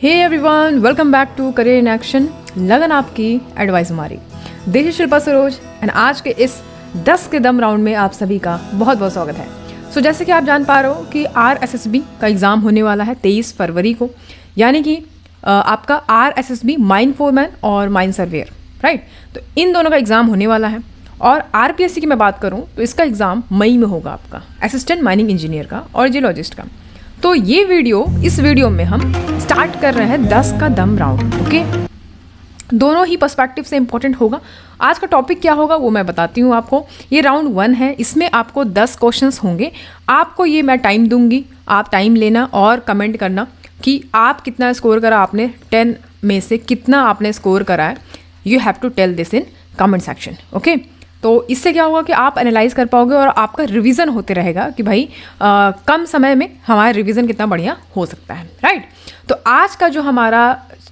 Hey everyone, welcome back to career in action. लगन आपकी, advice हमारी। देशी शिल्पा सरोज एंड आज के इस 10 के दम राउंड में आप सभी का बहुत बहुत स्वागत है। जैसे कि आप जान पा रहे हो कि RSSB का एग्ज़ाम होने वाला है 23 फरवरी को, यानी कि आपका RSSB माइन फोरमैन और माइन सर्वेयर, राइट। तो इन दोनों का एग्ज़ाम होने वाला है। और RPSC की मैं बात करूं तो इसका एग्ज़ाम मई में होगा, आपका असिस्टेंट माइनिंग इंजीनियर का और जियोलॉजिस्ट का। तो इस वीडियो में हम स्टार्ट कर रहे हैं 10 का दम राउंड, ओके। दोनों ही पर्सपेक्टिव से इंपॉर्टेंट होगा। आज का टॉपिक क्या होगा वो मैं बताती हूँ आपको। ये राउंड 1 है, इसमें आपको 10 क्वेश्चंस होंगे। आपको ये मैं टाइम दूंगी, आप टाइम लेना और कमेंट करना कि आप कितना स्कोर करा, आपने 10 में से कितना आपने स्कोर करा है। You have to tell this in comment section, okay. तो इससे क्या होगा कि आप एनालाइज कर पाओगे और आपका रिवीजन होते रहेगा कि भाई कम समय में हमारा रिवीजन कितना बढ़िया हो सकता है, राइट। तो आज का जो हमारा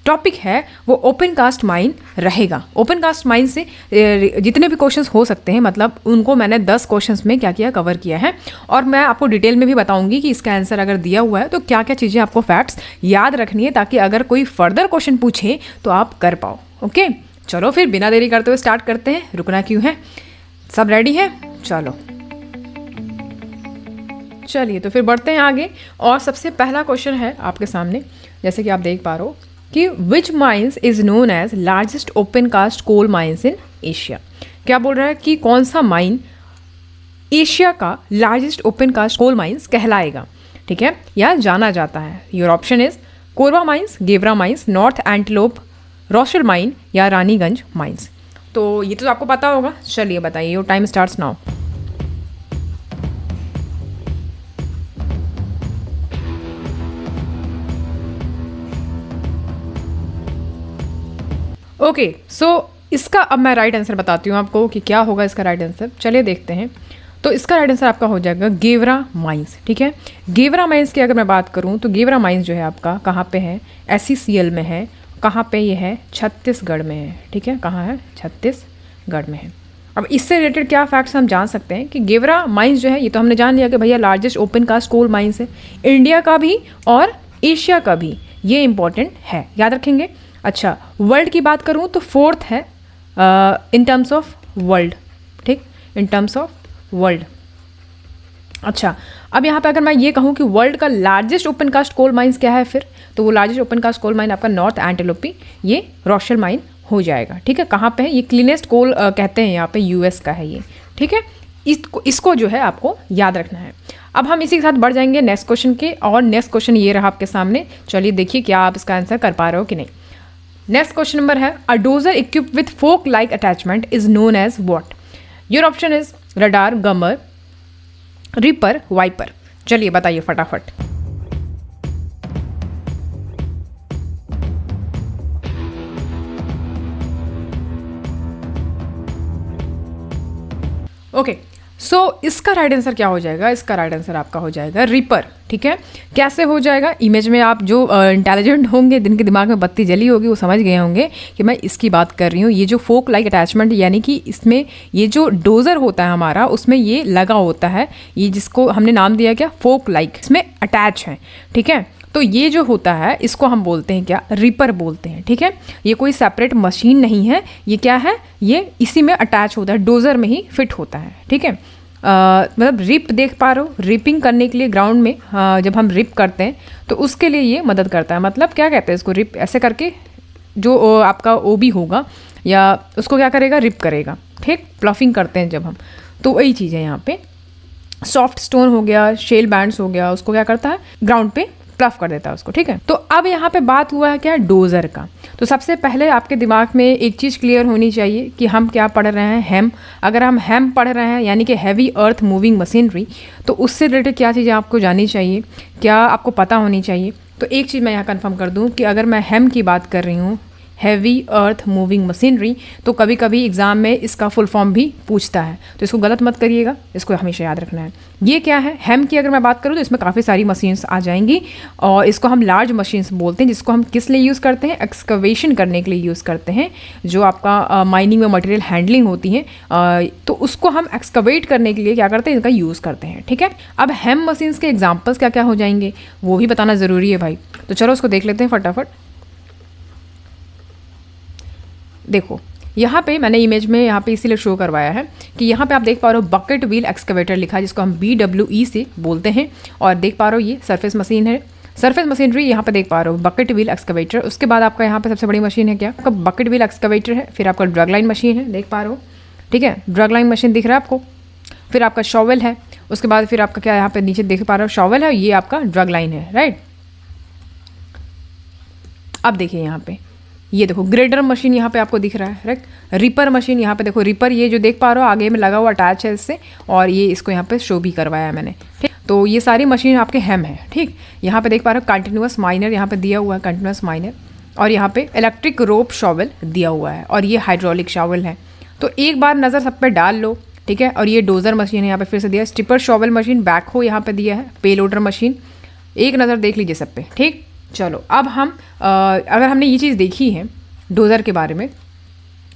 टॉपिक है वो ओपन कास्ट माइन रहेगा। ओपन कास्ट माइन से जितने भी क्वेश्चंस हो सकते हैं, मतलब उनको मैंने 10 क्वेश्चंस में क्या किया, कवर किया है। और मैं आपको डिटेल में भी बताऊंगी कि इसका आंसर अगर दिया हुआ है तो क्या क्या चीज़ें आपको फैक्ट्स याद रखनी है, ताकि अगर कोई फर्दर क्वेश्चन पूछे तो आप कर पाओ, ओके। चलो फिर बिना देरी करते हुए स्टार्ट करते हैं। रुकना क्यों है, सब रेडी है, चलो चलिए तो फिर बढ़ते हैं आगे। और सबसे पहला क्वेश्चन है आपके सामने, जैसे कि आप देख पा रहे हो कि which mines is known as largest open cast coal mines in Asia. क्या बोल रहा है कि कौन सा माइन एशिया का largest open cast coal mines कहलाएगा, ठीक है, या जाना जाता है। Your option is Korba mines, Gevra mines, North Antelope Rochelle mine या रानीगंज माइंस। तो ये तो आपको पता होगा। चलिए बताइए, your time starts now. Okay, so इसका अब मैं राइट आंसर बताती हूँ आपको कि क्या होगा इसका राइट आंसर। चलिए देखते हैं। तो इसका राइट आंसर आपका हो जाएगा गेवरा माइंस, ठीक है। गेवरा माइंस की अगर मैं बात करूँ तो गेवरा माइंस जो है आपका कहाँ पे है, SECL में है। कहाँ पे ये है, छत्तीसगढ़ में है, ठीक है। कहाँ है, छत्तीसगढ़ में है। अब इससे रिलेटेड क्या फैक्ट्स हम जान सकते हैं कि गेवरा माइंस जो है, ये तो हमने जान लिया कि भैया largest open cast coal mines है, इंडिया का भी और एशिया का भी। ये इंपॉर्टेंट है, याद रखेंगे। अच्छा, वर्ल्ड की बात करूँ तो 4th है इन टर्म्स ऑफ वर्ल्ड, ठीक, इन टर्म्स ऑफ वर्ल्ड। अच्छा, अब यहाँ पे अगर मैं ये कहूँ कि वर्ल्ड का largest open cast coal mines क्या है फिर, तो वो largest open cast coal mine आपका नॉर्थ एंटीलोपी ये रॉशल माइन हो जाएगा, ठीक है। कहाँ पे है ये, क्लीनेस्ट कोल कहते हैं यहाँ पे, US का है ये, ठीक है। इसको जो है आपको याद रखना है। अब हम इसी के साथ बढ़ जाएंगे नेक्स्ट क्वेश्चन के, और नेक्स्ट क्वेश्चन ये रहा आपके सामने। चलिए देखिए क्या आप इसका आंसर कर पा रहे हो कि नहीं। नेक्स्ट क्वेश्चन नंबर है, a dozer equipped with fork like attachment is known as what. Your option is radar, gummer, ripper, wiper. चलिए बताइए फटाफट। ओके, सो इसका राइट आंसर क्या हो जाएगा, इसका राइट आंसर आपका हो जाएगा रिपर, ठीक है। कैसे हो जाएगा, इमेज में आप जो इंटेलिजेंट होंगे, जिनके दिमाग में बत्ती जली होगी, वो समझ गए होंगे कि मैं इसकी बात कर रही हूँ। ये जो फोक लाइक अटैचमेंट, यानी कि इसमें ये जो डोजर होता है हमारा, उसमें ये लगा होता है, ये जिसको हमने नाम दिया क्या, फोक लाइक, इसमें अटैच है, ठीक है। तो ये जो होता है इसको हम बोलते हैं क्या, रिपर बोलते हैं, ठीक है। ये कोई सेपरेट मशीन नहीं है, ये क्या है, ये इसी में अटैच होता है, डोजर में ही फिट होता है, ठीक है। मतलब रिप देख पा रहे हो, रिपिंग करने के लिए ग्राउंड में जब हम रिप करते हैं तो उसके लिए ये मदद करता है। मतलब क्या कहते हैं इसको, रिप ऐसे करके जो आपका OB होगा या उसको क्या करेगा, रिप करेगा, ठीक। प्लफिंग करते हैं जब हम, तो वही चीज़ है यहाँ पे। सॉफ्ट स्टोन हो गया, शेल बैंड्स हो गया, उसको क्या करता है, ग्राउंड पे प्लफ कर देता है उसको, ठीक है। तो अब यहाँ पे बात हुआ है क्या, डोजर का। तो सबसे पहले आपके दिमाग में एक चीज़ क्लियर होनी चाहिए कि हम क्या पढ़ रहे हैं, हेम। अगर हम हेम पढ़ रहे हैं यानी कि हैवी अर्थ मूविंग मशीनरी, तो उससे रिलेटेड क्या चीज़ें आपको जाननी चाहिए, क्या आपको पता होनी चाहिए। तो एक चीज़ मैं यहाँ कंफर्म कर दूँ कि अगर मैं हेम की बात कर रही हूँ, हैवी अर्थ मूविंग मशीनरी। तो कभी कभी एग्जाम में इसका फुल फॉर्म भी पूछता है, तो इसको गलत मत करिएगा, इसको हमेशा याद रखना है। ये क्या है, हेम की अगर मैं बात करूँ तो इसमें काफ़ी सारी मशीन्स आ जाएंगी और इसको हम लार्ज मशीन्स बोलते हैं, जिसको हम किस लिए यूज़ करते हैं, एक्सकवेशन करने के लिए यूज़ करते हैं। जो आपका माइनिंग में मटेरियल हैंडलिंग होती है तो उसको हम एक्सकवेट करने के लिए क्या करते हैं, इनका यूज़ करते हैं। ठीक है, अब हेम मशीन्स के एग्जाम्पल्स क्या क्या हो जाएंगे वो भी बताना ज़रूरी है भाई। तो चलो उसको देख लेते हैं फटाफट। देखो यहाँ पे मैंने इमेज में यहाँ पे इसीलिए शो करवाया है कि यहाँ पे आप देख पा रहे हो बकेट व्हील एक्सकवेटर लिखा है, जिसको हम BWE से बोलते हैं। और देख पा रहे हो ये सरफेस मशीन है, सरफेस मशीनरी यहाँ पे देख पा रहे हो बकेट व्हील एक्सकवेटर। उसके बाद आपका यहाँ पे सबसे बड़ी मशीन है क्या, आपका बकेट व्हील एक्सकवेटर है। फिर आपका ड्रग लाइन मशीन है, देख पा रहे हो, ठीक है, ड्रग लाइन मशीन दिख रहा है आपको। फिर आपका शॉवल है, उसके बाद फिर आपका क्या यहाँ पे नीचे देख पा रहे हो शॉवल है, ये आपका ड्रग लाइन है, राइट। अब देखिए यहाँ पे ये देखो ग्रेडर मशीन यहाँ पे आपको दिख रहा है, राइट। रिपर मशीन यहाँ पे देखो, रिपर ये जो देख पा रहे हो आगे में लगा हुआ अटैच है इससे, और ये इसको यहाँ पे शो भी करवाया है मैंने, ठीक। तो ये सारी मशीन आपके हेम है, ठीक। यहाँ पे देख पा रहे हो कंटिन्यूअस माइनर यहाँ पे दिया हुआ है, कंटिन्यूअस माइनर। और यहाँ पे इलेक्ट्रिक रोप शॉवल दिया हुआ है, और ये हाइड्रोलिक शॉवल है। तो एक बार नज़र सब पे डाल लो, ठीक है। और ये डोजर मशीन है यहाँ पे फिर से दिया है, स्टिपर शॉवल मशीन, बैकहो यहाँ पे दिया है, पे लोडर मशीन। एक नज़र देख लीजिए सब पे, ठीक। चलो अब हम अगर हमने ये चीज़ देखी है डोज़र के बारे में,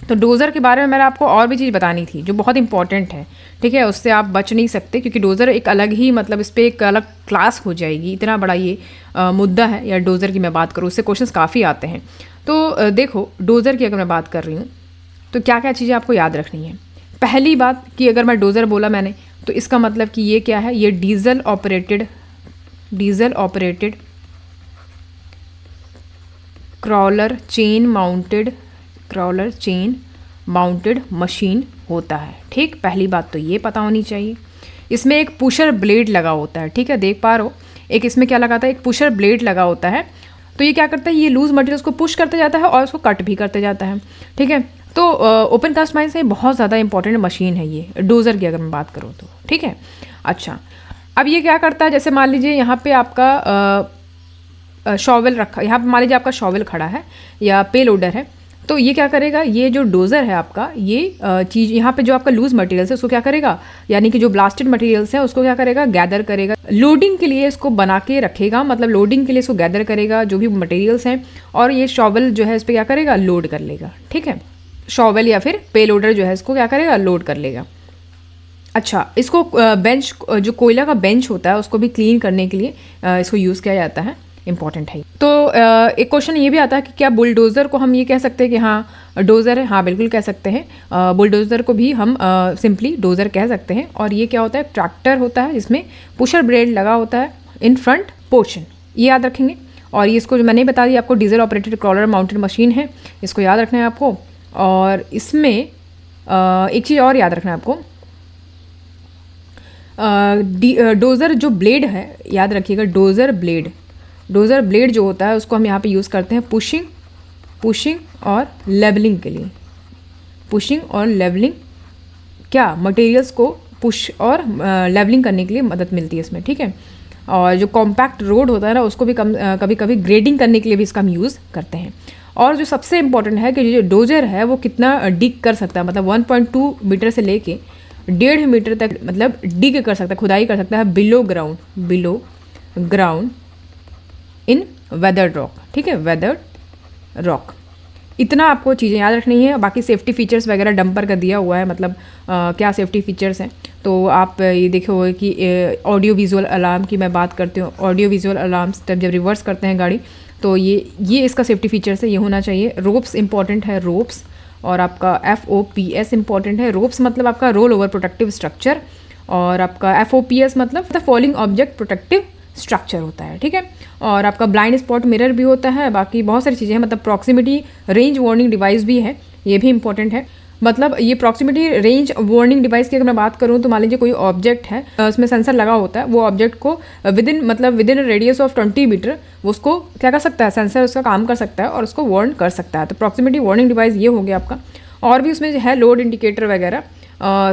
तो डोज़र के बारे में मैंने आपको और भी चीज़ बतानी थी जो बहुत इंपॉर्टेंट है, ठीक है। उससे आप बच नहीं सकते, क्योंकि डोज़र एक अलग ही मतलब इस पर एक अलग क्लास हो जाएगी, इतना बड़ा ये मुद्दा है। या डोज़र की मैं बात करूँ, उससे क्वेश्चंस काफ़ी आते हैं। तो देखो डोज़र की अगर मैं बात कर रही हूँ तो क्या क्या चीज़ें आपको याद रखनी है। पहली बात कि अगर मैं डोज़र बोला मैंने, तो इसका मतलब कि ये क्या है, ये diesel operated crawler chain mounted machine होता है, ठीक। पहली बात तो ये पता होनी चाहिए। इसमें एक पुशर ब्लेड लगा होता है, ठीक है, देख पा रहे हो। एक इसमें क्या लगा था, एक पुशर ब्लेड लगा होता है। तो ये क्या करता है, ये लूज मटेरियल्स को पुश करते जाता है और उसको कट भी करते जाता है, ठीक है। तो ओपन कास्ट माइन से बहुत ज़्यादा इंपॉर्टेंट मशीन है ये डोज़र की अगर मैं बात करूँ तो, ठीक है। अच्छा, अब ये क्या करता है, जैसे मान लीजिए यहाँ पे आपका शॉवल रखा, यहाँ पे मान लीजिए आपका शॉवल खड़ा है या पे लोडर है, तो ये क्या करेगा, ये जो डोज़र है आपका, ये चीज़ यहाँ पे जो आपका लूज मटेरियल्स है उसको क्या करेगा, यानी कि जो ब्लास्टेड मटेरियल्स हैं उसको क्या करेगा, गैदर करेगा, लोडिंग के लिए इसको बना के रखेगा, मतलब लोडिंग के लिए इसको गैदर करेगा जो भी मटेरियल्स हैं, और ये शॉवल जो है इस पर क्या करेगा, लोड कर लेगा, ठीक है। शॉवल या फिर पे लोडर जो है इसको क्या करेगा, लोड कर लेगा। अच्छा, इसको बेंच, जो कोयला का बेंच होता है उसको भी क्लीन करने के लिए इसको यूज़ किया जाता है, इंपॉर्टेंट है। तो एक क्वेश्चन ये भी आता है कि क्या बुलडोज़र को हम ये कह सकते हैं कि हाँ डोज़र है, हाँ बिल्कुल कह सकते हैं। बुलडोज़र को भी हम सिंपली डोज़र कह सकते हैं। और ये क्या होता है, ट्रैक्टर होता है जिसमें पुशर ब्लेड लगा होता है इन फ्रंट पोर्शन, ये याद रखेंगे। और ये इसको जो मैंने बता दिया आपको, diesel operated crawler mounted machine है, इसको याद रखना है आपको। और इसमें एक चीज़ और याद रखना है आपको, डोज़र जो ब्लेड है, याद रखिएगा, डोज़र ब्लेड जो होता है उसको हम यहाँ पे यूज़ करते हैं पुशिंग और लेवलिंग के लिए। पुशिंग और लेवलिंग, क्या मटेरियल्स को पुश और लेवलिंग करने के लिए मदद मिलती है इसमें, ठीक है। और जो कॉम्पैक्ट रोड होता है ना, उसको भी कभी कभी ग्रेडिंग करने के लिए भी इसका हम यूज़ करते हैं। और जो सबसे इम्पोर्टेंट है कि जो डोज़र है वो कितना डिग कर सकता है, मतलब 1.2 मीटर से लेके 1.5 मीटर तक मतलब डिग कर सकता है, खुदाई कर सकता है below ground in weathered rock, ठीक है, वेदर्ड रॉक। इतना आपको चीज़ें याद रखनी है। बाकी सेफ्टी फीचर्स वगैरह डंपर का दिया हुआ है, मतलब क्या सेफ्टी फीचर्स हैं, तो आप ये देखोगे कि ऑडियो विजुअल अलार्म की मैं बात करती हूँ। ऑडियो विजुअल अलार्म्स जब रिवर्स करते हैं गाड़ी, तो ये इसका सेफ्टी फीचर्स है, ये होना चाहिए। रोप्स इंपॉर्टेंट है, रोप्स। और आपका FOPS इंपॉर्टेंट है। रोप्स मतलब आपका रोल ओवर प्रोटेक्टिव स्ट्रक्चर, और आपका FOPS मतलब the falling object protective structure होता है, ठीक है। और आपका ब्लाइंड स्पॉट मिरर भी होता है, बाकी बहुत सारी चीज़ें हैं, मतलब प्रॉक्सिमिटी रेंज वार्निंग डिवाइस भी है, ये भी इंपॉर्टेंट है। मतलब ये प्रॉक्सिमिटी रेंज वार्निंग डिवाइस की अगर मैं बात करूँ तो मान लीजिए कोई ऑब्जेक्ट है, उसमें सेंसर लगा होता है, वो ऑब्जेक्ट को within radius of 20 metre वो उसको क्या कर सकता है, सेंसर उसका काम कर सकता है और उसको वार्न कर सकता है। तो प्रॉक्सिमिटी वार्निंग डिवाइस ये हो गया आपका। और भी उसमें है लोड इंडिकेटर वगैरह,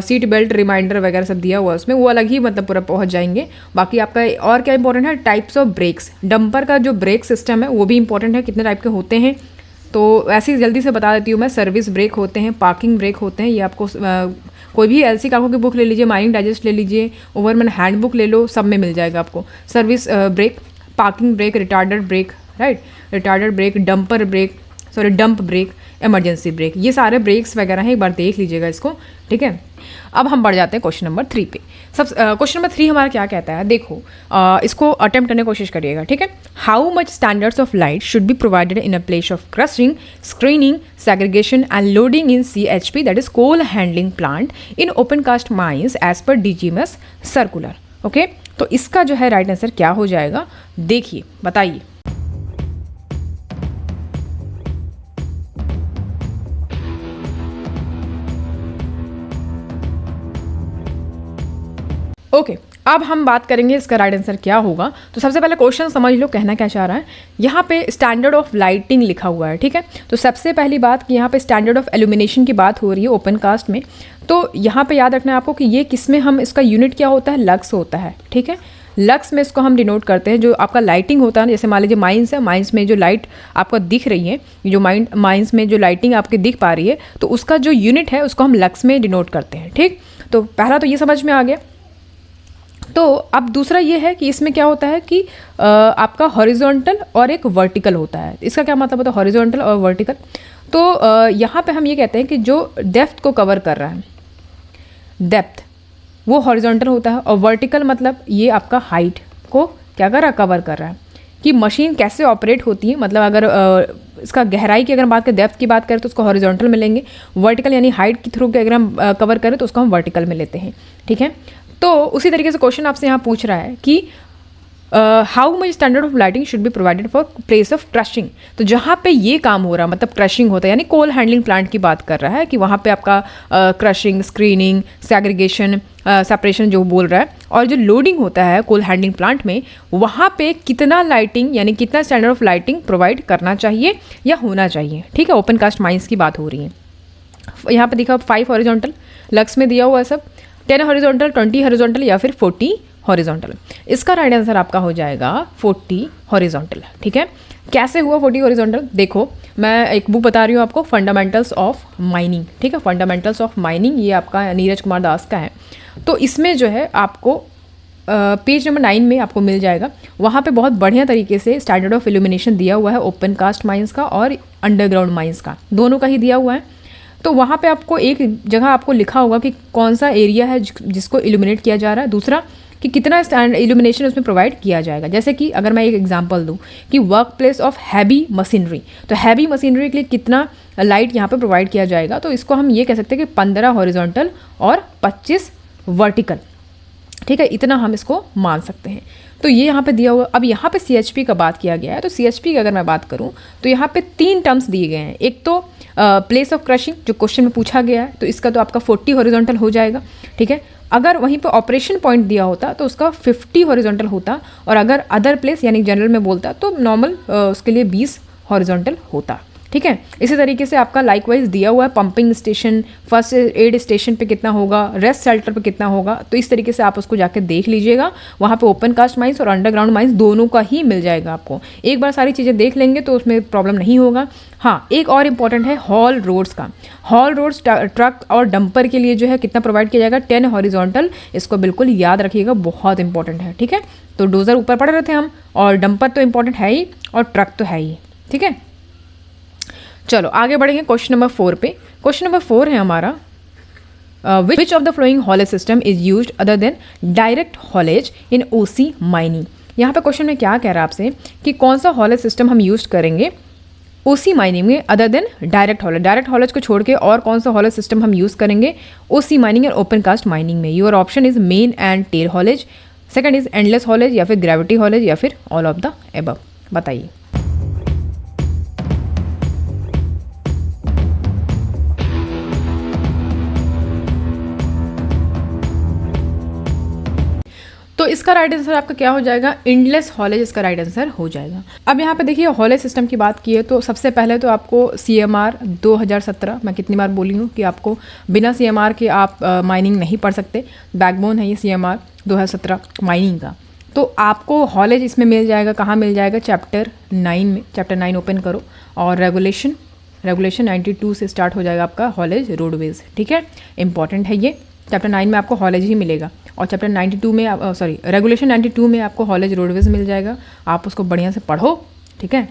सीट बेल्ट रिमाइंडर वगैरह सब दिया हुआ है उसमें, वो अलग ही मतलब पूरा पहुंच जाएंगे। बाकी आपका और क्या इंपॉर्टेंट है, टाइप्स ऑफ ब्रेक्स। डंपर का जो ब्रेक सिस्टम है वो भी इंपॉर्टेंट है, कितने टाइप के होते हैं, तो ऐसे ही जल्दी से बता देती हूँ मैं। सर्विस ब्रेक होते हैं, पार्किंग ब्रेक होते हैं, ये आपको कोई भी एलसी काको की बुक ले लीजिए, माइनिंग डाइजेस्ट ले लीजिए, ओवरमैन हैंड बुक ले लो, सब में मिल जाएगा आपको। Service brake, parking brake, retarded brake, right, retarded brake, dumper brake, sorry dump brake, emergency brake, ये सारे ब्रेक्स वगैरह हैं, एक बार देख लीजिएगा इसको, ठीक है। अब हम बढ़ जाते हैं क्वेश्चन नंबर 3 पे। क्वेश्चन नंबर 3 हमारा क्या कहता है, देखो इसको अटेम्प्ट करने की कोशिश करिएगा, ठीक है। How much standards of light should be provided in a place of crushing, screening, segregation and loading in CHP, that is coal handling plant, in open cast mines as per DGMS circular. Okay, तो इसका जो है right answer क्या हो जाएगा, देखिए बताइए। Okay, अब हम बात करेंगे इसका राइट आंसर क्या होगा। तो सबसे पहले क्वेश्चन समझ लो कहना क्या चाह रहा है। यहाँ पे स्टैंडर्ड ऑफ लाइटिंग लिखा हुआ है, ठीक है। तो सबसे पहली बात कि यहाँ पे स्टैंडर्ड ऑफ एल्यूमिनेशन की बात हो रही है ओपन कास्ट में। तो यहाँ पे याद रखना है आपको कि ये किस में, हम इसका यूनिट क्या होता है, लक्स होता है, ठीक है। लक्स में इसको हम डिनोट करते हैं। जो आपका लाइटिंग होता है, जैसे मान लीजिए माइंस है, माइंस में जो लाइट आपको दिख रही है, जो माइंस में जो लाइटिंग आपकी दिख पा रही है, तो उसका जो यूनिट है उसको हम लक्स में डिनोट करते हैं, ठीक। तो पहला तो ये समझ में आ गया। तो अब दूसरा ये है कि इसमें क्या होता है कि आपका हॉरिजॉन्टल और एक वर्टिकल होता है। इसका क्या मतलब होता है, हॉरिजॉन्टल और वर्टिकल। तो यहाँ पे हम ये कहते हैं कि जो डेप्थ को कवर कर रहा है, डेप्थ, वो हॉरिजॉन्टल होता है, और वर्टिकल मतलब ये आपका हाइट को क्या कर रहा है, कवर कर रहा है। कि मशीन कैसे ऑपरेट होती है, मतलब अगर इसका गहराई की अगर बात करें, डेप्थ की बात करें तो उसको हॉरिजॉन्टल में लेंगे, वर्टिकल यानी हाइट के थ्रू के अगर हम कवर करें तो उसको हम वर्टिकल में लेते हैं, ठीक है। तो उसी तरीके से क्वेश्चन आपसे यहाँ पूछ रहा है कि how much standard of lighting should be provided for place of crushing. तो जहाँ पे ये काम हो रहा है, मतलब क्रशिंग होता है, यानी कोल हैंडलिंग प्लांट की बात कर रहा है कि वहाँ पे आपका क्रशिंग, स्क्रीनिंग, सेग्रीगेशन, सेपरेशन जो बोल रहा है, और जो लोडिंग होता है कोल हैंडलिंग प्लांट में, वहाँ पे कितना लाइटिंग यानी कितना स्टैंडर्ड ऑफ लाइटिंग प्रोवाइड करना चाहिए या होना चाहिए, ठीक है। ओपन कास्ट माइंस की बात हो रही है। यहाँ पे देखा 5 हॉरिजॉन्टल लक्स में दिया हुआ है सब, 10 हॉरिजॉन्टल, 20 हॉरिजॉन्टल या फिर 40 हॉरिजॉन्टल। इसका राइट आंसर आपका हो जाएगा 40 हॉरिजॉन्टल, ठीक है। कैसे हुआ 40 हॉरिजॉन्टल, देखो मैं एक बुक बता रही हूँ आपको, फंडामेंटल्स ऑफ माइनिंग, ठीक है। फंडामेंटल्स ऑफ माइनिंग, ये आपका नीरज कुमार दास का है। तो इसमें जो है आपको पेज नंबर 9 में आपको मिल जाएगा। वहाँ पे बहुत बढ़िया तरीके से स्टैंडर्ड ऑफ इल्यूमिनेशन दिया हुआ है ओपन कास्ट माइंस का और अंडरग्राउंड माइंस का, दोनों का ही दिया हुआ है। तो वहाँ पे आपको एक जगह आपको लिखा होगा कि कौन सा एरिया है जिसको इल्यूमिनेट किया जा रहा है, दूसरा कि कितना इल्यूमिनेशन उसमें प्रोवाइड किया जाएगा। जैसे कि अगर मैं एक एग्जांपल दूं कि work place of heavy machinery, तो हैवी मशीनरी के लिए कितना लाइट यहाँ पे प्रोवाइड किया जाएगा, तो इसको हम ये कह सकते हैं कि 15 हॉरिजॉन्टल और 25 वर्टिकल, ठीक है। इतना हम इसको मान सकते हैं। तो ये यहाँ पे दिया हुआ। अब यहाँ पे CHP का बात किया गया है, तो CHP की अगर मैं बात करूँ तो यहाँ पे 3 टर्म्स दिए गए हैं। एक तो प्लेस ऑफ क्रशिंग जो क्वेश्चन में पूछा गया है, तो इसका तो आपका 40 हॉरिजॉन्टल हो जाएगा, ठीक है। अगर वहीं पे ऑपरेशन पॉइंट दिया होता तो उसका 50 हॉरिजॉन्टल होता, और अगर अदर प्लेस यानी जनरल में बोलता तो नॉर्मल उसके लिए 20 हॉरिजॉन्टल होता, ठीक है। इसी तरीके से आपका लाइकवाइज दिया हुआ है pumping station, first aid station पे कितना होगा, रेस्ट शेल्टर पे कितना होगा, तो इस तरीके से आप उसको जाके देख लीजिएगा। वहाँ पे ओपन कास्ट माइंस और अंडरग्राउंड माइंस दोनों का ही मिल जाएगा आपको। एक बार सारी चीज़ें देख लेंगे तो उसमें प्रॉब्लम नहीं होगा। हाँ, एक और इम्पॉर्टेंट है हॉल रोड्स का। हॉल रोड्स ट्रक और डंपर के लिए जो है कितना प्रोवाइड किया जाएगा, 10 हॉरिजॉन्टल। इसको बिल्कुल याद रखिएगा, बहुत इंपॉर्टेंट है, ठीक है। तो डोजर ऊपर पढ़ रहे थे हम, और डंपर तो इंपॉर्टेंट है ही, और ट्रक तो है ही, ठीक है। चलो आगे बढ़ेंगे क्वेश्चन नंबर 4 पे। क्वेश्चन नंबर 4 है हमारा, विच of the flowing haulage system is used other than direct haulage in OC mining. यहाँ पे क्वेश्चन में क्या कह रहा है आपसे कि कौन सा हॉलेज सिस्टम हम यूज करेंगे OC माइनिंग में other than direct haulage. Direct haulage को छोड़ के और कौन सा हॉलेज सिस्टम हम यूज करेंगे OC माइनिंग और ओपन कास्ट माइनिंग में। Your option is main and tail haulage, second is endless haulage, या फिर ग्रेविटी हॉलेज, या फिर ऑल ऑफ द एबव। बताइए। तो इसका राइट आंसर आपका क्या हो जाएगा, एंडलेस हॉलेज इसका राइट आंसर हो जाएगा। अब यहाँ पे देखिए हॉलेज सिस्टम की बात की है, तो सबसे पहले तो आपको CMR 2017, मैं कितनी बार बोली हूँ कि आपको बिना CMR के आप माइनिंग नहीं पढ़ सकते। बैकबोन है ये CMR 2017 माइनिंग का। तो आपको हॉलेज इसमें मिल जाएगा, कहाँ मिल जाएगा, चैप्टर 9 में। चैप्टर 9 ओपन करो और रेगुलेशन 92 से स्टार्ट हो जाएगा आपका हॉलेज रोडवेज, ठीक है। इंपॉर्टेंट है ये, चैप्टर 9 में आपको हॉलेज ही मिलेगा और चैप्टर 92 में रेगुलेशन 92 में आपको हॉलेज रोडवेज मिल जाएगा। आप उसको बढ़िया से पढ़ो, ठीक है।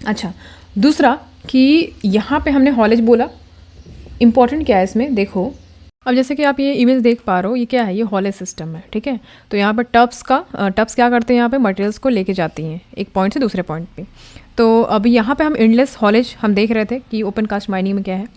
अच्छा, दूसरा कि यहाँ पे हमने हॉलेज बोला, इंपॉर्टेंट क्या है इसमें देखो। अब जैसे कि आप ये इमेज देख पा रहे हो, ये क्या है, ये हॉलेज सिस्टम है, ठीक है। तो यहाँ पर टब्स क्या करते हैं, यहाँ पे मटेरियल्स को लेके जाती हैं एक पॉइंट से दूसरे पॉइंट पे। तो अभी यहाँ पे हम एंडलेस हॉलेज हम देख रहे थे कि ओपन कास्ट माइनिंग में क्या है।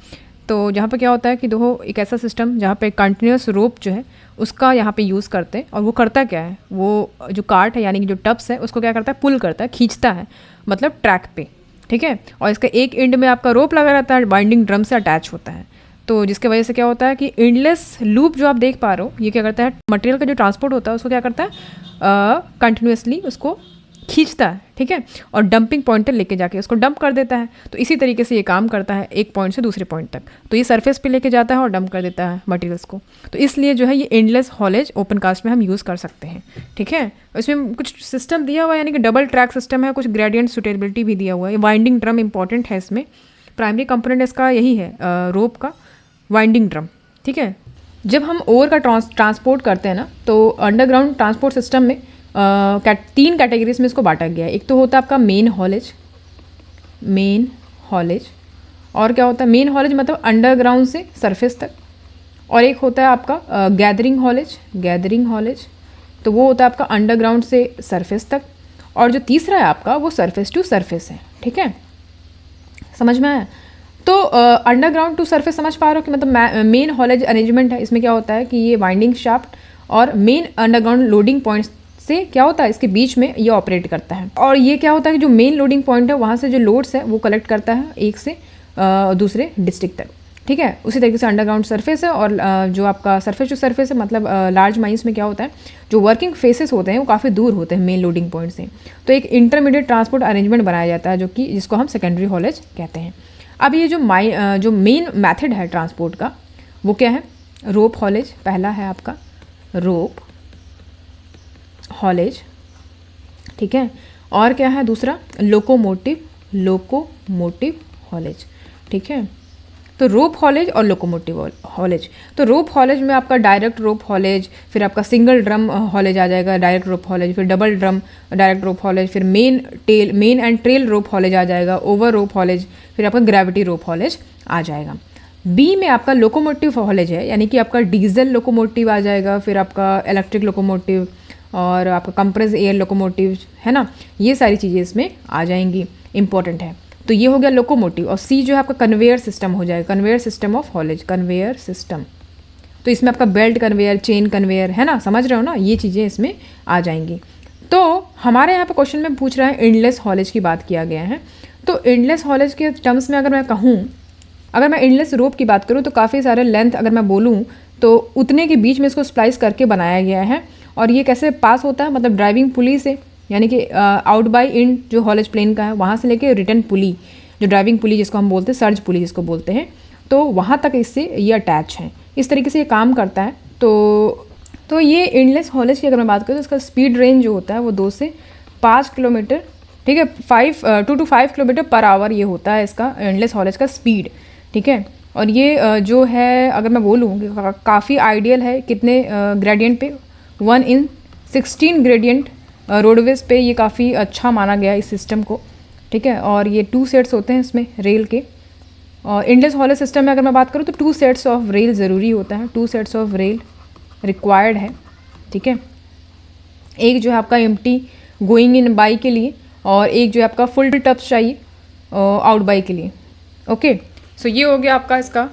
तो जहाँ पे क्या होता है कि देखो एक ऐसा सिस्टम जहाँ पे कंटिन्यूस रोप जो है उसका यहाँ पे यूज़ करते हैं, और वो करता क्या है, वो जो कार्ट है यानी कि जो टब्स है उसको क्या करता है, पुल करता है, खींचता है, मतलब ट्रैक पे, ठीक है। और इसका एक एंड में आपका रोप लगा रहता है, बाइंडिंग ड्रम से अटैच होता है। तो जिसके वजह से क्या होता है कि एंडलेस लूप जो आप देख पा रहे हो, ये क्या करता है, मटेरियल का जो ट्रांसपोर्ट होता है उसको क्या करता है, कंटिन्यूसली उसको खींचता है, ठीक है, और डंपिंग पॉइंट तक लेके जाके उसको डंप कर देता है। तो इसी तरीके से ये काम करता है एक पॉइंट से दूसरे पॉइंट तक। तो ये सरफेस पे लेके जाता है और डंप कर देता है मटेरियल्स को। तो इसलिए जो है ये एंडलेस हॉलेज ओपन कास्ट में हम यूज़ कर सकते हैं, ठीक है। इसमें कुछ सिस्टम दिया हुआ है, यानी कि डबल ट्रैक सिस्टम है, कुछ ग्रेडियंट सुटेबिलिटी भी दिया हुआ है। वाइंडिंग ड्रम इंपॉर्टेंट है इसमें, प्राइमरी कंपोनेंट इसका यही है, रोप का वाइंडिंग ड्रम, ठीक है। जब हम ओर का ट्रांसपोर्ट करते हैं ना, तो अंडरग्राउंड ट्रांसपोर्ट सिस्टम में 3 कैटेगरीज में इसको बांटा गया है। एक तो होता है आपका मेन हॉलेज, और क्या होता है मेन हॉलेज, मतलब अंडरग्राउंड से सरफेस तक। और एक होता है आपका गैदरिंग हॉलेज, तो वो होता है आपका अंडरग्राउंड से सरफेस तक। और जो तीसरा है आपका वो सरफेस टू सरफेस है, ठीक है, समझ में आया। तो अंडरग्राउंड टू सरफेस समझ पा रहे हो कि मतलब मेन हॉलेज अरेंजमेंट है। इसमें क्या होता है कि ये वाइंडिंग शाफ्ट और मेन अंडरग्राउंड लोडिंग पॉइंट्स से क्या होता है, इसके बीच में ये ऑपरेट करता है। और ये क्या होता है कि जो मेन लोडिंग पॉइंट है वहाँ से जो लोड्स है वो कलेक्ट करता है एक से दूसरे डिस्ट्रिक्ट तक, ठीक है। उसी तरीके से अंडरग्राउंड सरफेस है, और जो आपका सरफेस टू सरफेस है, मतलब लार्ज माइंस में क्या होता है, जो वर्किंग फेसेस होते हैं वो काफ़ी दूर होते हैं मेन लोडिंग पॉइंट से। तो एक इंटरमीडिएट ट्रांसपोर्ट अरेंजमेंट बनाया जाता है जिसको हम सेकेंडरी हॉलेज कहते हैं। अब ये जो मेन मैथड है ट्रांसपोर्ट का वो क्या है, रोप हॉलेज पहला है आपका, रोप हॉलेज, ठीक है। और क्या है दूसरा, लोकोमोटिव हॉलेज, ठीक है। तो रोप हॉलेज और लोकोमोटिव हॉलेज। तो रोप हॉलेज में आपका डायरेक्ट रोप हॉलेज, फिर आपका सिंगल ड्रम हॉलेज आ जाएगा, डायरेक्ट रोप हॉलेज, फिर double drum direct rope haulage, फिर main and tail rope haulage आ जाएगा, ओवर रोप हॉलेज, फिर आपका ग्रेविटी रोप हॉलेज आ जाएगा। बी में आपका लोकोमोटिव हॉलेज है, यानी कि आपका डीजल लोकोमोटिव आ जाएगा, फिर आपका इलेक्ट्रिक लोकोमोटिव और आपका कंप्रेस एयर लोकोमोटिव, है ना, ये सारी चीज़ें इसमें आ जाएंगी, इंपॉर्टेंट है। तो ये हो गया लोकोमोटिव। और सी जो है आपका कन्वेयर सिस्टम हो जाएगा, conveyor system of haulage, conveyor system. तो इसमें आपका बेल्ट कन्वेयर, चेन कन्वेयर, है ना, समझ रहे हो ना, ये चीज़ें इसमें आ जाएंगी। तो हमारे यहाँ पे क्वेश्चन में पूछ रहा है एंडलेस हॉलेज की बात किया गया है। तो एंडलेस हॉलेज के टर्म्स में अगर मैं कहूँ, अगर मैं एंडलेस रोप की बात करूँ तो काफ़ी सारे लेंथ अगर मैं बोलूँ तो उतने के बीच में इसको स्प्लाइस करके बनाया गया है। और ये कैसे पास होता है, मतलब ड्राइविंग पुली से, यानी कि आउट बाय इन जो हॉलेज प्लेन का है वहाँ से लेके रिटर्न पुली, जो ड्राइविंग पुली जिसको हम बोलते हैं, सर्ज पुली जिसको बोलते हैं, तो वहाँ तक इससे ये अटैच है। इस तरीके से ये काम करता है। तो ये एंडलेस हॉलेज की अगर मैं बात करूँ तो इसका स्पीड रेंज जो होता है वो 2 से 5 किलोमीटर, ठीक है, 2 to 5 किलोमीटर पर आवर ये होता है इसका एंडलेस हॉलेज का स्पीड, ठीक है। और ये जो है अगर मैं बोलूँ काफ़ी आइडियल है, कितने ग्रेडियंट पे, 1/16 ग्रेडियंट रोडवेज पे ये काफ़ी अच्छा माना गया इस सिस्टम को, ठीक है। और ये 2 सेट्स होते हैं इसमें रेल के। और एंडलेस हॉलेज सिस्टम में अगर मैं बात करूँ तो 2 सेट्स ऑफ रेल ज़रूरी होता है, 2 सेट्स ऑफ रेल रिक्वायर्ड है, ठीक है। एक जो है आपका एम्प्टी गोइंग इन बाई के लिए, और एक जो है आपका फुल टब्स चाहिए आउट बाई के लिए, ओके। सो ये हो गया आपका इसका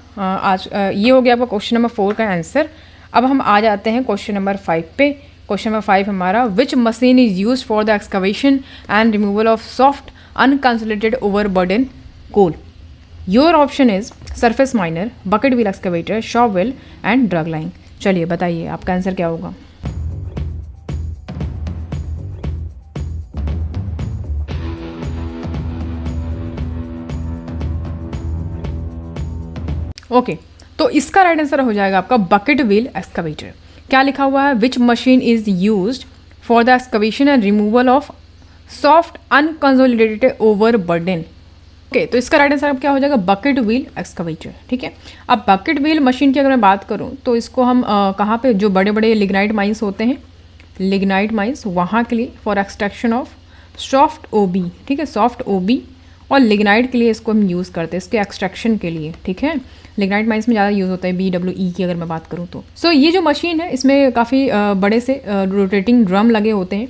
ये हो गया आपका क्वेश्चन नंबर 4 का आंसर। अब हम आ जाते हैं क्वेश्चन नंबर 5 पे। क्वेश्चन नंबर 5 हमारा, which machine is use for the excavation and removal of soft unconsolidated overburden coal. Your option is surface miner, bucket wheel excavator, shop wheel and drag line. चलिए बताइए आपका answer क्या होगा। Okay तो इसका right answer हो जाएगा आपका बकेट व्हील एक्सकवेटर। क्या लिखा हुआ है, विच machine is used for the excavation and removal of soft unconsolidated overburden. Okay, तो इसका राइट आंसर अब क्या हो जाएगा, बकेट व्हील एक्सकवेटर। ठीक है, अब बकेट व्हील मशीन की अगर मैं बात करूँ तो इसको हम कहाँ पे, जो बड़े बड़े लिग्नाइट माइंस होते हैं, लिग्नाइट माइंस, वहाँ के लिए फॉर एक्सट्रैक्शन ऑफ सॉफ्ट ओबी, ठीक है, सॉफ्ट ओबी और लिग्नाइट के लिए इसको हम यूज़ करते हैं, इसके एक्सट्रैक्शन के लिए। ठीक है, लिग्नाइट माइंस में ज़्यादा यूज़ होता है, BWE की अगर मैं बात करूँ तो। सो ये जो मशीन है इसमें काफ़ी बड़े से रोटेटिंग ड्रम लगे होते हैं,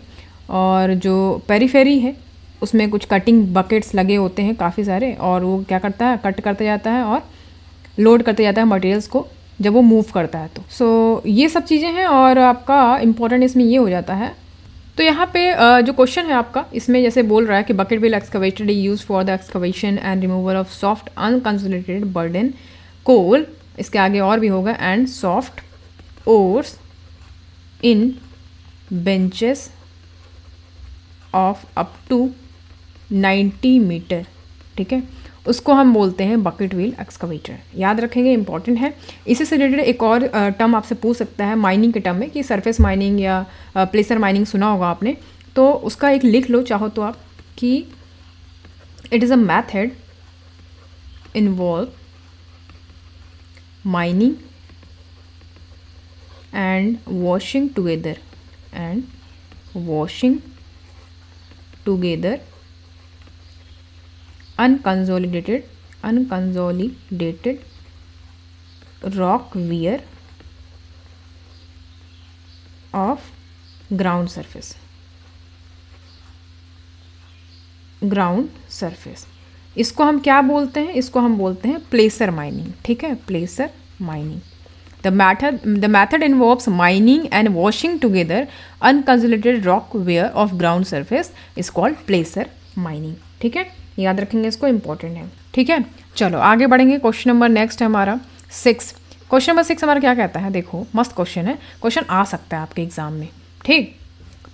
और जो पेरीफेरी है उसमें कुछ कटिंग बकेट्स लगे होते हैं काफ़ी सारे, और वो क्या करता है, कट करते जाता है और लोड करते जाता है मटेरियल्स को जब वो मूव करता है। तो सो ये सब चीज़ें हैं, और आपका इम्पोर्टेंट इसमें ये हो जाता है। तो यहाँ पे जो क्वेश्चन है आपका, इसमें जैसे बोल रहा है कि bucket wheel excavator use for the excavation and removal of soft unconsolidated burden coal, इसके आगे और भी होगा, and soft ores in benches of up to 90 metre. ठीक है, उसको हम बोलते हैं बकेट व्हील एक्सकवेटर। याद रखेंगे, इंपॉर्टेंट है। इसी से रिलेटेड एक और टर्म आपसे पूछ सकता है माइनिंग के टर्म में, कि सरफेस माइनिंग या प्लेसर माइनिंग सुना होगा आपने, तो उसका एक लिख लो चाहो तो आप, कि it is a method involve mining and washing together, and washing together unconsolidated rock wear of ground surface, इसको हम क्या बोलते हैं, इसको हम बोलते हैं प्लेसर माइनिंग। ठीक है, प्लेसर mining. The method involves mining and washing together unconsolidated rock wear of ground surface is called placer mining। ठीक है, याद रखेंगे, इसको इंपॉर्टेंट है। ठीक है, चलो आगे बढ़ेंगे। क्वेश्चन नंबर नेक्स्ट है हमारा 6। क्वेश्चन नंबर 6 हमारा क्या कहता है, देखो मस्त क्वेश्चन है, क्वेश्चन आ सकता है आपके एग्जाम में। ठीक,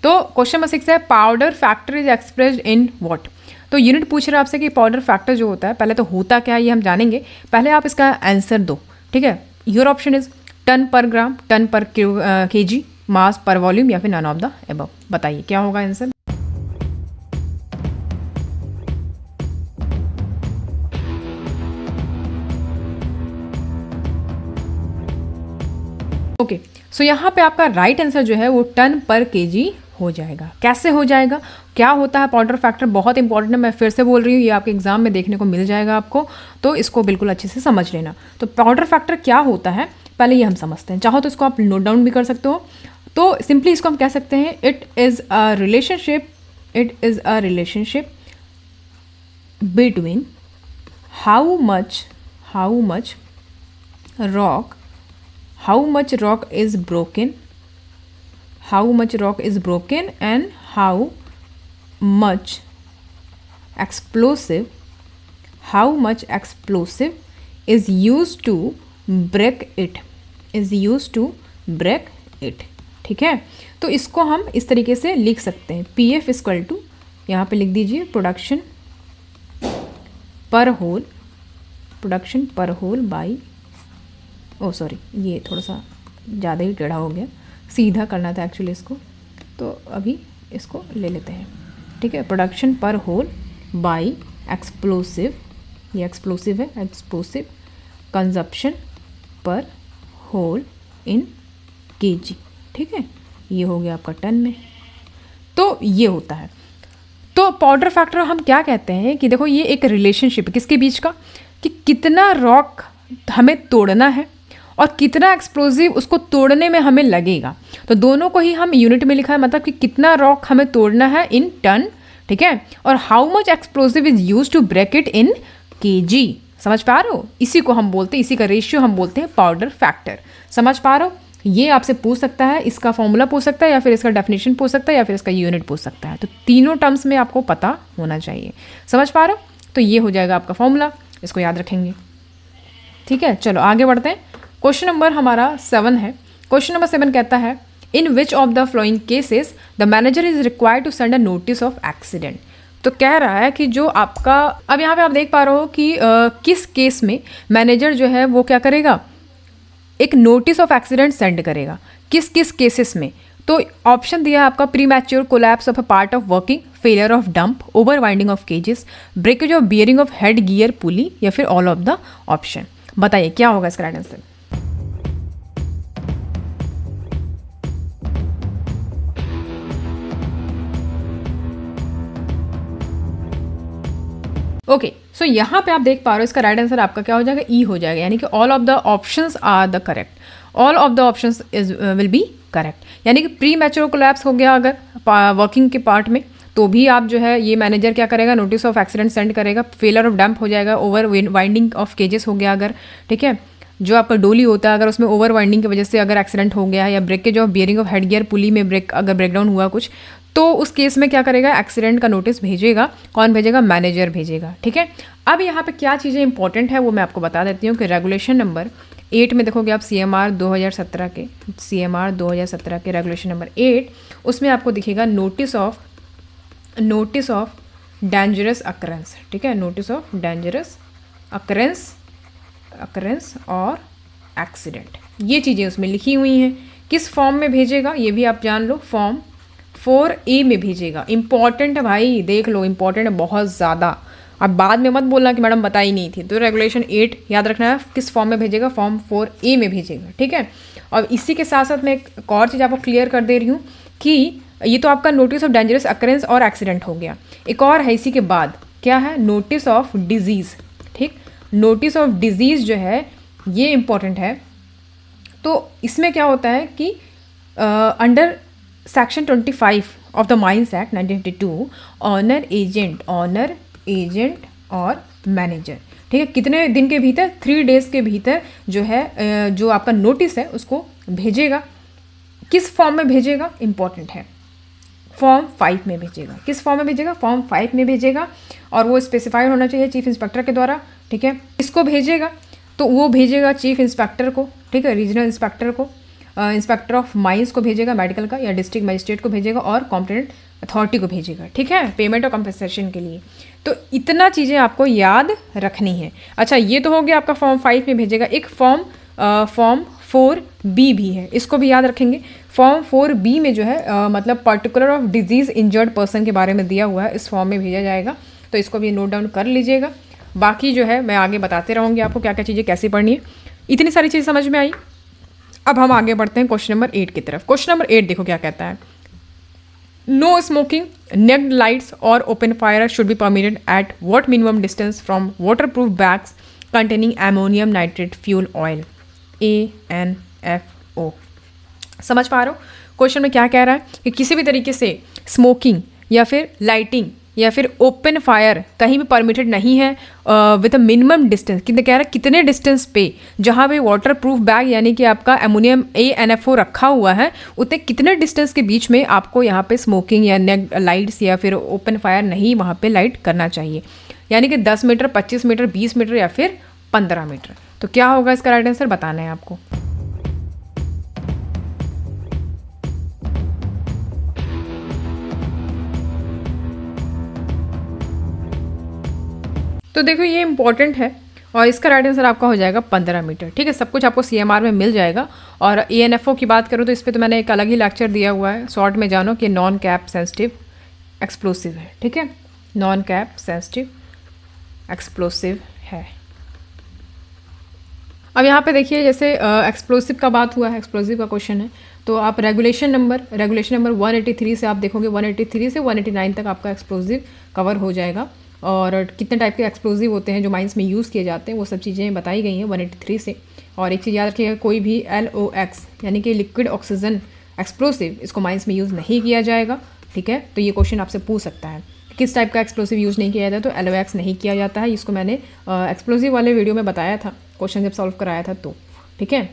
तो क्वेश्चन नंबर 6 है powder factor is expressed in what. तो यूनिट पूछ रहा है आपसे कि पाउडर फैक्टर जो होता है, पहले तो होता क्या है ये हम जानेंगे, पहले आप इसका आंसर दो। ठीक है, योर ऑप्शन इज टन पर ग्राम, टन पर केजी, मास पर वॉल्यूम, या फिर नन ऑफ द अबव। बताइए क्या होगा आंसर। ओके, सो यहाँ पे आपका राइट आंसर जो है वो टन पर केजी हो जाएगा। कैसे हो जाएगा, क्या होता है पाउडर फैक्टर, बहुत इंपॉर्टेंट है, मैं फिर से बोल रही हूँ, ये आपके एग्जाम में देखने को मिल जाएगा आपको, तो इसको बिल्कुल अच्छे से समझ लेना। तो पाउडर फैक्टर क्या होता है पहले ये हम समझते हैं, चाहो तो इसको आप नोट डाउन भी कर सकते हो। तो सिंपली इसको हम कह सकते हैं, it is a relationship between how much rock is broken and how much explosive is used to break it। ठीक है, तो इसको हम इस तरीके से लिख सकते हैं, PF इक्वल टू, यहाँ पे लिख दीजिए प्रोडक्शन पर होल बाई, ओ सॉरी ये थोड़ा सा ज़्यादा ही टेढ़ा हो गया, सीधा करना था एक्चुअली इसको, तो अभी इसको ले लेते हैं। ठीक है, प्रोडक्शन पर होल बाई एक्सप्लोसिव, ये एक्सप्लोसिव है, एक्सप्लोसिव कंजप्शन पर होल इन केजी। ठीक है, ये हो गया आपका टन में, तो ये होता है। तो पाउडर फैक्टर हम क्या कहते हैं कि देखो ये एक रिलेशनशिप है किसके बीच का, कि कितना रॉक हमें तोड़ना है और कितना एक्सप्लोजिव उसको तोड़ने में हमें लगेगा, तो दोनों को ही हम यूनिट में लिखा है, मतलब कि कितना रॉक हमें तोड़ना है इन टन। ठीक है, और how much explosive is use to break it in KG. समझ पा रहे हो, इसी को हम बोलते हैं, इसी का रेशियो हम बोलते हैं पाउडर फैक्टर। समझ पा रहे हो, ये आपसे पूछ सकता है, इसका फॉर्मूला पूछ सकता है, या फिर इसका डेफिनेशन पूछ सकता है, या फिर इसका यूनिट पूछ सकता है। तो तीनों टर्म्स में आपको पता होना चाहिए। समझ पा रहे हो, तो ये हो जाएगा आपका फॉर्मूला, इसको याद रखेंगे। ठीक है, चलो आगे बढ़ते हैं। क्वेश्चन नंबर हमारा 7 है। क्वेश्चन नंबर 7 कहता है, in which of the following cases the manager is required to send a notice of accident. तो कह रहा है कि जो आपका, अब यहाँ पे आप देख पा रहे हो कि किस केस में मैनेजर जो है वो क्या करेगा, एक नोटिस ऑफ एक्सीडेंट सेंड करेगा, किस किस केसेस में। तो ऑप्शन दिया है आपका premature collapse of a part of working, failure of dump, over winding of cages, breakage of bearing of head gear pulley, या फिर ऑल ऑफ द ऑप्शन। बताइए क्या होगा इसका राइट आंसर। ओके, सो यहाँ पे आप देख पा रहे हो इसका राइट आंसर आपका क्या हो जाएगा, ई हो जाएगा, यानी कि all of the options are the correct, all of the options is will be correct. यानी कि प्री मैच्योर कोलैप्स हो गया अगर वर्किंग के पार्ट में, तो भी आप जो है ये मैनेजर क्या करेगा, नोटिस ऑफ एक्सीडेंट सेंड करेगा। फेलियर ऑफ डंप हो जाएगा, ओवर वाइंडिंग ऑफ केजेस हो गया अगर, ठीक है, जो आपका डोली होता है अगर उसमें ओवर वाइंडिंग की वजह से अगर एक्सीडेंट हो गया है, या breakage of bearing of head gear pulley में अगर ब्रेकडाउन हुआ कुछ, तो उस केस में क्या करेगा, एक्सीडेंट का नोटिस भेजेगा। कौन भेजेगा, मैनेजर भेजेगा, ठीक है। अब यहाँ पे क्या चीज़ें इंपॉर्टेंट है वो मैं आपको बता देती हूँ कि रेगुलेशन नंबर 8 में देखोगे आप CMR 2017 के रेगुलेशन नंबर 8, उसमें आपको दिखेगा नोटिस ऑफ डेंजरस अकरेंस, ठीक है, नोटिस ऑफ डेंजरस अकरेंस और एक्सीडेंट, ये चीज़ें उसमें लिखी हुई हैं। किस फॉर्म में भेजेगा ये भी आप जान लो, फॉर्म 4A में भेजेगा। इंपॉर्टेंट है भाई, देख लो, इंपॉर्टेंट है बहुत ज़्यादा। अब बाद में मत बोलना कि मैडम बताई नहीं थी। तो रेगुलेशन 8 याद रखना है, किस फॉर्म में भेजेगा, फॉर्म 4A में भेजेगा, ठीक है। और इसी के साथ साथ मैं एक और चीज़ आपको क्लियर कर दे रही हूँ कि ये तो आपका नोटिस ऑफ डेंजरस अकरेंस और एक्सीडेंट हो गया। एक और है इसी के बाद, क्या है, नोटिस ऑफ डिजीज़, ठीक। नोटिस ऑफ डिजीज़ जो है ये इंपॉर्टेंट है। तो इसमें क्या होता है कि under section 25 of the mines act 1952, owner agent और मैनेजर, ठीक है, कितने दिन के भीतर, 3 डेज के भीतर जो है जो आपका नोटिस है उसको भेजेगा। किस फॉर्म में भेजेगा, इंपॉर्टेंट है, फॉर्म 5 में भेजेगा। किस फॉर्म में भेजेगा, फॉर्म 5 में भेजेगा, और वो स्पेसिफाइड होना चाहिए चीफ इंस्पेक्टर के द्वारा, ठीक है। इसको भेजेगा तो वो भेजेगा चीफ इंस्पेक्टर को, ठीक है, रीजनल इंस्पेक्टर को, इंस्पेक्टर ऑफ माइंस को भेजेगा मेडिकल का, या डिस्ट्रिक्ट मजिस्ट्रेट को भेजेगा, और कॉम्पिटेंट अथॉरिटी को भेजेगा, ठीक है, पेमेंट और कंपनसेशन के लिए। तो इतना चीज़ें आपको याद रखनी है। अच्छा, ये तो हो गया आपका फॉर्म 5 में भेजेगा। एक फॉर्म 4B भी है, इसको भी याद रखेंगे। फॉर्म 4B में जो है मतलब particular of disease injured person के बारे में दिया हुआ है, इस फॉर्म में भेजा जाएगा, तो इसको भी नोट डाउन कर लीजिएगा। बाकी जो है मैं आगे बताते रहूँगी आपको क्या क्या चीज़ें कैसे पढ़नी है। इतनी सारी चीज़ें समझ में आई। अब हम आगे बढ़ते हैं क्वेश्चन नंबर 8 की तरफ। क्वेश्चन नंबर 8 देखो क्या कहता है, नो स्मोकिंग, नेक्ड लाइट्स और open fire should be permitted at what minimum distance from water proof bags containing ammonium nitrate fuel oil, ANFO। समझ पा रहे हो क्वेश्चन में क्या कह रहा है कि किसी भी तरीके से स्मोकिंग या फिर लाइटिंग या फिर ओपन फायर कहीं भी परमिटेड नहीं है विद अ मिनिमम डिस्टेंस। कितने कह रहा है, कितने डिस्टेंस पे, जहाँ पे वाटर प्रूफ बैग यानी कि आपका अमोनियम ANFO रखा हुआ है, उतने कितने डिस्टेंस के बीच में आपको यहाँ पे स्मोकिंग या नेक लाइट्स या फिर ओपन फायर नहीं वहाँ पे लाइट करना चाहिए। यानी कि 10 मीटर, 25 मीटर, 20 मीटर या फिर 15 मीटर। तो क्या होगा इसका राइट आंसर, बताना है आपको। तो देखो ये इंपॉर्टेंट है, और इसका राइट आंसर आपका हो जाएगा 15 मीटर, ठीक है। सब कुछ आपको CMR में मिल जाएगा। और ANFO की बात करूँ तो इस पर तो मैंने एक अलग ही लेक्चर दिया हुआ है, शॉर्ट में जानो कि नॉन कैप सेंसिटिव एक्सप्लोसिव है, ठीक है, नॉन कैप सेंसिटिव एक्सप्लोसिव है। अब यहाँ पे देखिए जैसे एक्सप्लोसिव का बात हुआ है, एक्सप्लोसिव का क्वेश्चन है, तो आप रेगुलेशन नंबर 183 से आप देखोगे, 183 से 189 तक आपका एक्सप्लोसिव कवर हो जाएगा। और कितने टाइप के एक्सप्लोसिव होते हैं जो माइंस में यूज़ किए जाते हैं वो सब चीज़ें बताई गई हैं 183 से। और एक चीज़ याद रखिएगा, कोई भी LOX यानी कि लिक्विड ऑक्सीजन एक्सप्लोसिव इसको माइंस में यूज़ नहीं किया जाएगा, ठीक है। तो ये क्वेश्चन आपसे पूछ सकता है किस टाइप का एक्सप्लोसिव यूज़ नहीं किया जाता, तो LOX नहीं किया जाता है। इसको मैंने एक्सप्लोसिव वाले वीडियो में बताया था, क्वेश्चन जब सॉल्व कराया था, तो ठीक है।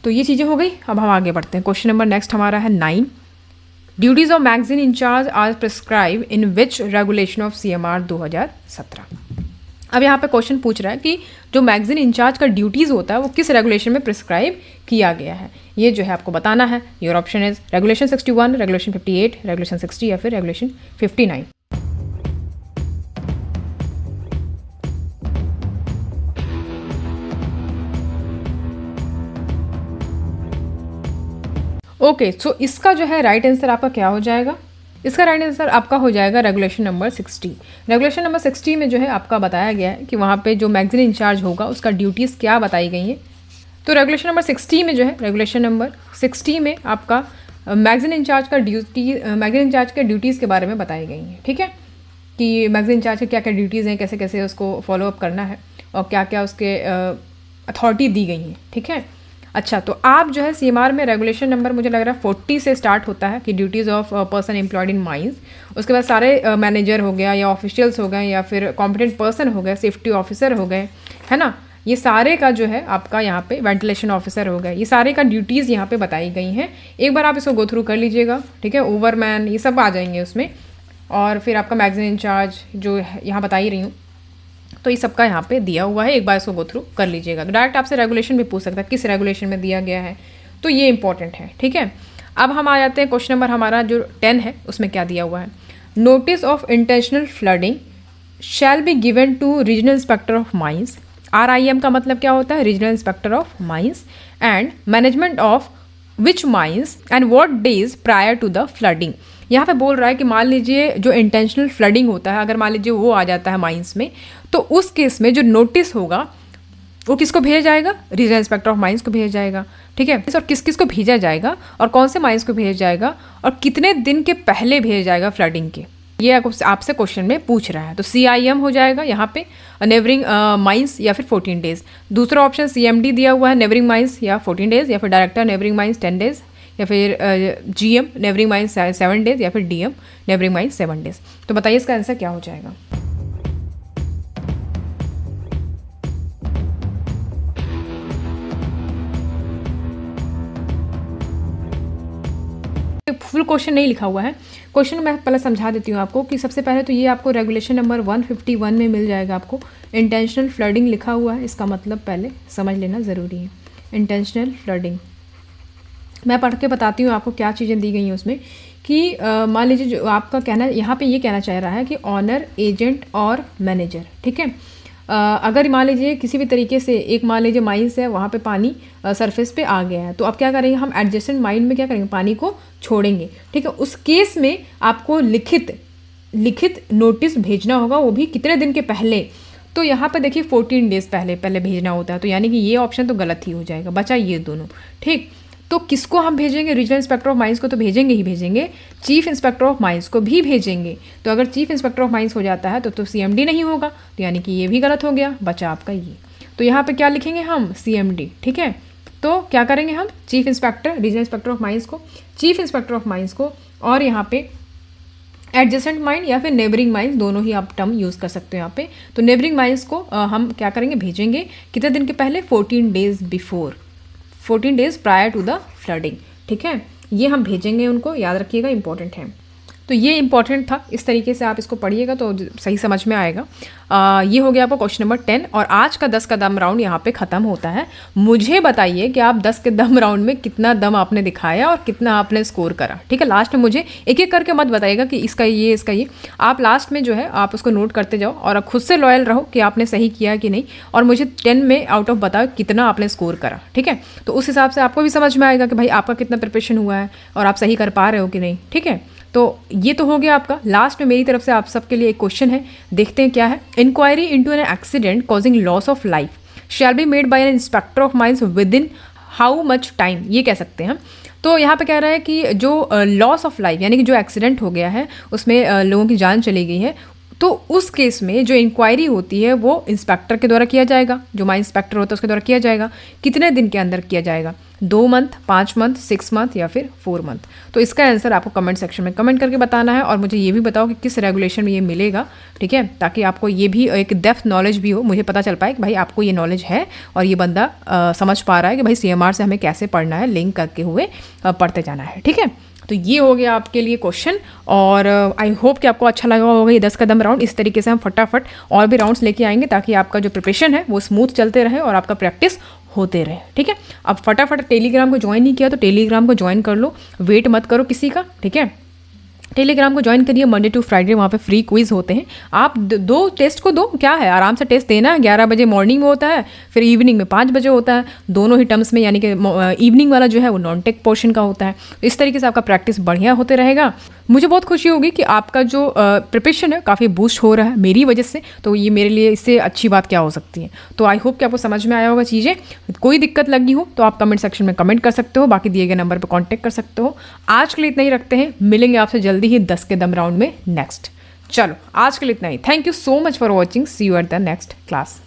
तो ये चीज़ें हो गई। अब हम आगे बढ़ते हैं। क्वेश्चन नंबर नेक्स्ट हमारा है 9। Duties of magazine in charge are prescribe in which regulation of CMR 2017। अब यहाँ पे क्वेश्चन पूछ रहा है कि जो मैगजीन इंचार्ज का ड्यूटीज़ होता है वो किस रेगुलेशन में प्रिस्क्राइब किया गया है, ये जो है आपको बताना है। Your option is regulation 61, regulation 58, regulation 60 या फिर रेगुलेशन 59। ओके, सो इसका जो है राइट आंसर आपका क्या हो जाएगा? इसका राइट आंसर आपका हो जाएगा रेगुलेशन नंबर 60। रेगुलेशन नंबर 60 में जो है आपका बताया गया है कि वहाँ पे जो मैगजीन इंचार्ज होगा उसका ड्यूटीज़ क्या बताई गई हैं। तो रेगुलेशन नंबर 60 में जो है, रेगुलेशन नंबर 60 में आपका मैगजीन इंचार्ज का मैगजीन इंचार्ज के ड्यूटीज़ के बारे में बताई गई हैं। ठीक है, कि मैगजीन इंचार्ज के क्या क्या ड्यूटीज़ हैं, कैसे कैसे उसको फॉलोअप करना है और क्या क्या उसके अथॉरिटी दी गई हैं। ठीक है, अच्छा, तो आप जो है CMR में रेगुलेशन नंबर मुझे लग रहा है 40 से स्टार्ट होता है कि duties of person employed in mines. उसके बाद सारे मैनेजर हो गया या ऑफिशियल्स हो गए या फिर कॉम्पिटेंट पर्सन हो गए, सेफ्टी ऑफिसर हो गए, है ना, ये सारे का जो है आपका यहाँ पे वेंटिलेशन ऑफिसर हो गए, ये सारे का ड्यूटीज़ यहाँ पे बताई गई हैं। एक बार आप इसको गो थ्रू कर लीजिएगा। ठीक है, ओवरमैन ये सब आ जाएंगे उसमें, और फिर आपका मैगजीन इंचार्ज जो यहाँ बता ही रही हूँ, तो ये सबका यहाँ पे दिया हुआ है। एक बार इसको गो थ्रू कर लीजिएगा। तो डायरेक्ट आपसे रेगुलेशन भी पूछ सकता है किस रेगुलेशन में दिया गया है, तो ये इंपॉर्टेंट है। ठीक है, अब हम आ जाते हैं क्वेश्चन नंबर हमारा जो 10 है, उसमें क्या दिया हुआ है। Notice of intentional flooding shall be given to regional inspector of mines. RIM का मतलब क्या होता है? Regional inspector of mines. And management of which mines and what days prior to the flooding. यहाँ पे बोल रहा है कि मान लीजिए जो इंटेंशनल फ्लडिंग होता है, अगर मान लीजिए वो आ जाता है माइंस में, तो उस केस में जो नोटिस होगा वो किसको भेजा जाएगा? रीजनल इंस्पेक्टर ऑफ माइंस को भेजा जाएगा। ठीक है, और किस किस को भेजा जाएगा और कौन से माइंस को भेजा जाएगा और कितने दिन के पहले भेजा जाएगा फ्लडिंग के, ये आपसे क्वेश्चन में पूछ रहा है। तो CIM हो जाएगा यहाँ पे नेबरिंग माइंस या फिर 14 डेज। दूसरा ऑप्शन CMD दिया हुआ है, नेबरिंग माइंस या 14 डेज, या फिर डायरेक्टर नेबरिंग माइंस 10 डेज, या फिर GM नेबरिंग माइंस 7 डेज, या फिर DM नेबरिंग माइंस 7 डेज। तो बताइए इसका आंसर क्या हो जाएगा? फुल क्वेश्चन नहीं लिखा हुआ है, क्वेश्चन मैं पहले समझा देती हूँ आपको कि सबसे पहले तो ये आपको रेगुलेशन नंबर 151 में मिल जाएगा। आपको इंटेंशनल फ्लडिंग लिखा हुआ है, इसका मतलब पहले समझ लेना ज़रूरी है। इंटेंशनल फ्लडिंग मैं पढ़ के बताती हूँ आपको क्या चीज़ें दी गई हैं उसमें, कि मान लीजिए जो आपका कहना यहाँ पे ये कहना चाह रहा है कि ऑनर, एजेंट और मैनेजर। ठीक है, अगर मान लीजिए किसी भी तरीके से एक मान लीजिए माइंस है, वहाँ पे पानी सरफेस पे आ गया है, तो अब क्या करेंगे हम? एडजेसेंट माइन में क्या करेंगे? पानी को छोड़ेंगे। ठीक है, उस केस में आपको लिखित नोटिस भेजना होगा, वो भी कितने दिन के पहले? तो यहाँ पे देखिए 14 डेज पहले भेजना होता है, तो यानी कि ये ऑप्शन तो गलत ही हो जाएगा, बचा ये दोनों। ठीक, तो किसको हम भेजेंगे? रीजनल इंस्पेक्टर ऑफ माइंस को तो भेजेंगे ही भेजेंगे, चीफ इंस्पेक्टर ऑफ माइंस को भी भेजेंगे। तो अगर चीफ इंस्पेक्टर ऑफ माइंस हो जाता है तो CMD नहीं होगा, तो यानी कि ये भी गलत हो गया, बचा आपका ये। तो यहाँ पे क्या लिखेंगे हम? CMD। ठीक है, तो क्या करेंगे हम? Chief inspector, regional inspector of mines को, चीफ इंस्पेक्टर ऑफ माइंस को, और यहाँ पे एडजेसेंट माइन या फिर नेबरिंग माइंस, दोनों ही आप टर्म यूज़ कर सकते हो यहाँ पे। तो नेबरिंग माइंस को हम क्या करेंगे? भेजेंगे कितने दिन के पहले? 14 days before, 14 days prior to the flooding. ठीक है, ये हम भेजेंगे उनको, याद रखिएगा, इंपॉर्टेंट है। तो ये इंपॉर्टेंट था, इस तरीके से आप इसको पढ़िएगा तो सही समझ में आएगा। ये हो गया आपका क्वेश्चन नंबर 10, और आज का 10 का दम राउंड यहाँ पे ख़त्म होता है। मुझे बताइए कि आप 10 के दम राउंड में कितना दम आपने दिखाया और कितना आपने स्कोर करा। ठीक है, लास्ट में मुझे एक एक करके मत बताइएगा कि इसका ये, इसका ये, आप लास्ट में जो है आप उसको नोट करते जाओ और खुद से लॉयल रहो कि आपने सही किया कि नहीं, और मुझे 10 में आउट ऑफ बताओ कितना आपने स्कोर करा। ठीक है, तो उस हिसाब से आपको भी समझ में आएगा कि भाई आपका कितना प्रिपरेशन हुआ है और आप सही कर पा रहे हो कि नहीं। ठीक है, तो ये तो हो गया आपका। लास्ट में मेरी तरफ से आप सबके लिए एक क्वेश्चन है, देखते हैं क्या है। Inquiry into an accident causing loss of life shall be made by an inspector of mines within how much time, ये कह सकते हैं। तो यहाँ पे कह रहा है कि जो लॉस ऑफ लाइफ यानी कि जो एक्सीडेंट हो गया है उसमें लोगों की जान चली गई है, तो उस केस में जो इंक्वायरी होती है वो इंस्पेक्टर के द्वारा किया जाएगा, जो माइन इंस्पेक्टर होता है उसके द्वारा किया जाएगा। कितने दिन के अंदर किया जाएगा? 2 मंथ, 5 मंथ, 6 मंथ या फिर 4 मंथ। तो इसका आंसर आपको कमेंट सेक्शन में कमेंट करके बताना है, और मुझे ये भी बताओ कि किस रेगुलेशन में ये मिलेगा। ठीक है, ताकि आपको ये भी एक डेप्थ नॉलेज भी हो, मुझे पता चल पाए कि भाई आपको ये नॉलेज है और ये बंदा समझ पा रहा है कि भाई CMR से हमें कैसे पढ़ना है, लिंक करके हुए पढ़ते जाना है। ठीक है, तो ये हो गया आपके लिए क्वेश्चन, और आई होप कि आपको अच्छा लगा होगा ये 10 कदम राउंड। इस तरीके से हम फटाफट और भी राउंड्स लेके आएंगे ताकि आपका जो प्रिपरेशन है वो स्मूथ चलते रहे और आपका प्रैक्टिस होते रहे। ठीक है, अब फटाफट टेलीग्राम को ज्वाइन नहीं किया तो टेलीग्राम को ज्वाइन कर लो, वेट मत करो किसी का। ठीक है, टेलीग्राम को ज्वाइन करिए, मंडे टू फ्राइडे वहाँ पे फ्री क्विज होते हैं। आप दो टेस्ट को दो, क्या है, आराम से टेस्ट देना है। 11 बजे मॉर्निंग में होता है, फिर इवनिंग में 5 बजे होता है, दोनों ही टर्म्स में, यानी कि इवनिंग वाला जो है वो नॉन टेक पोर्शन का होता है। इस तरीके से आपका प्रैक्टिस बढ़िया होते रहेगा। मुझे बहुत खुशी होगी कि आपका जो प्रिपरेशन है काफ़ी बूस्ट हो रहा है मेरी वजह से, तो ये मेरे लिए इससे अच्छी बात क्या हो सकती है। तो आई होप कि आपको समझ में आया होगा चीज़ें। कोई दिक्कत लगी हो तो आप कमेंट सेक्शन में कमेंट कर सकते हो, बाकी दिए गए नंबर पर कॉन्टैक्ट कर सकते हो। आज के लिए इतना ही रखते हैं, मिलेंगे आपसे जल्दी ही 10 के दम राउंड में नेक्स्ट। चलो आज के लिए इतना ही। Thank you so much for watching, see you at the next class.